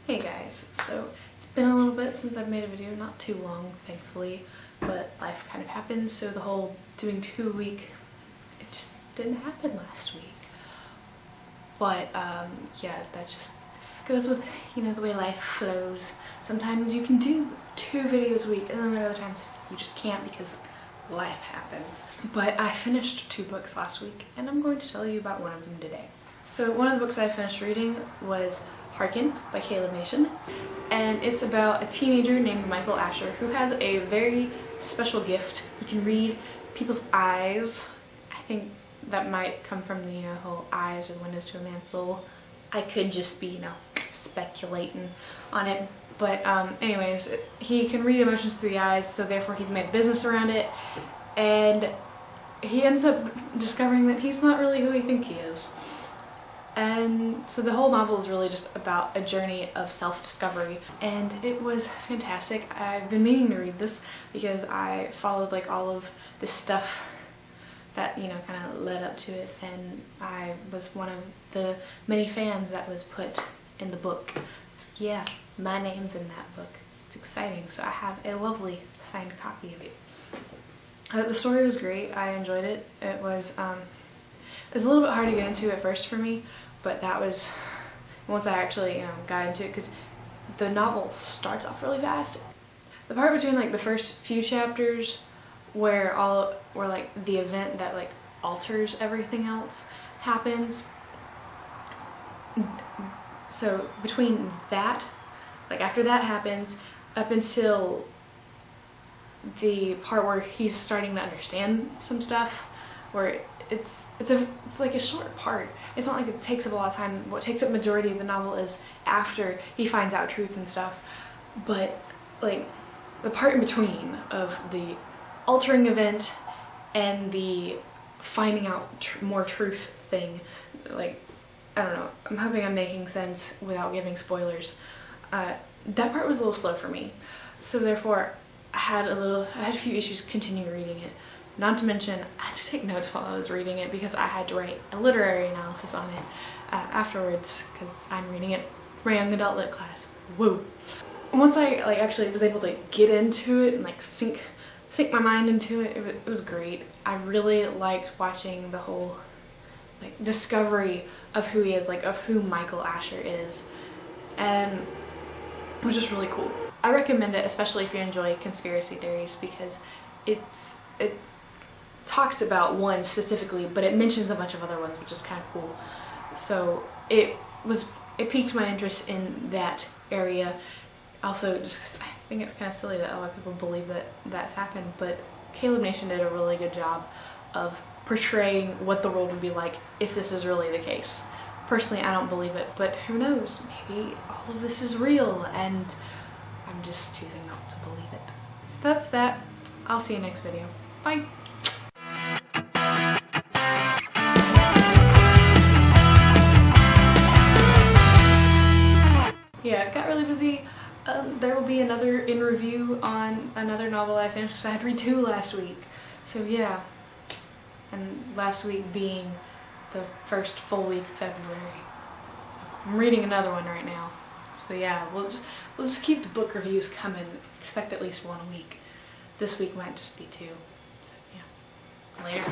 Hey guys, so it's been a little bit since I've made a video, not too long thankfully, but life kind of happened, so the whole doing 2 a week, it just didn't happen last week. But yeah, that just goes with, you know, the way life flows. Sometimes you can do 2 videos a week, and then there are other times you just can't because life happens. But I finished 2 books last week, and I'm going to tell you about one of them today. So one of the books I finished reading was Harken by Caleb Nation, and it's about a teenager named Michael Asher who has a very special gift. He can read people's eyes. I think that might come from the, whole eyes are the windows to a man's soul. I could just be, speculating on it. But anyways, he can read emotions through the eyes, so therefore he's made a business around it, and he ends up discovering that he's not really who he thinks he is. And so the whole novel is really just about a journey of self-discovery, and it was fantastic. I've been meaning to read this because I followed like all of this stuff that, kind of led up to it, and I was one of the many fans that was put in the book. So yeah, my name's in that book. It's exciting. So I have a lovely signed copy of it. The story was great. I enjoyed it. It was a little bit hard to get into at first for me, but that was once I actually got into it, because the novel starts off really fast. The part between like the first few chapters where like the event that like alters everything else happens, so between that, like after that happens, up until the part where he's starting to understand some stuff, where it's like a short part. It's not like it takes up a lot of time. What takes up majority of the novel is after he finds out truth and stuff. But like the part in between of the altering event and the finding out more truth thing, like, I don't know, I'm hoping I'm making sense without giving spoilers. That part was a little slow for me, so therefore I had a few issues continuing reading it. Not to mention, I had to take notes while I was reading it because I had to write a literary analysis on it afterwards, because I'm reading it for my young adult lit class. Woo! Once I actually was able to get into it and like sink my mind into it, it was great. I really liked watching the whole like discovery of who he is, like of who Michael Asher is, and it was just really cool. I recommend it, especially if you enjoy conspiracy theories, because it talks about one specifically, but it mentions a bunch of other ones, which is kind of cool. So it piqued my interest in that area. Also, just because I think it's kind of silly that a lot of people believe that that's happened, but Caleb Nation did a really good job of portraying what the world would be like if this is really the case. Personally, I don't believe it, but who knows? Maybe all of this is real, and I'm just choosing not to believe it. So that's that. I'll see you next video. Bye! Yeah, it got really busy. There will be another in review on another novel I finished because I had to read 2 last week. So yeah, and last week being the first full week of February. I'm reading another one right now. So yeah, we'll just keep the book reviews coming. Expect at least 1 a week. This week might just be 2. So yeah, later.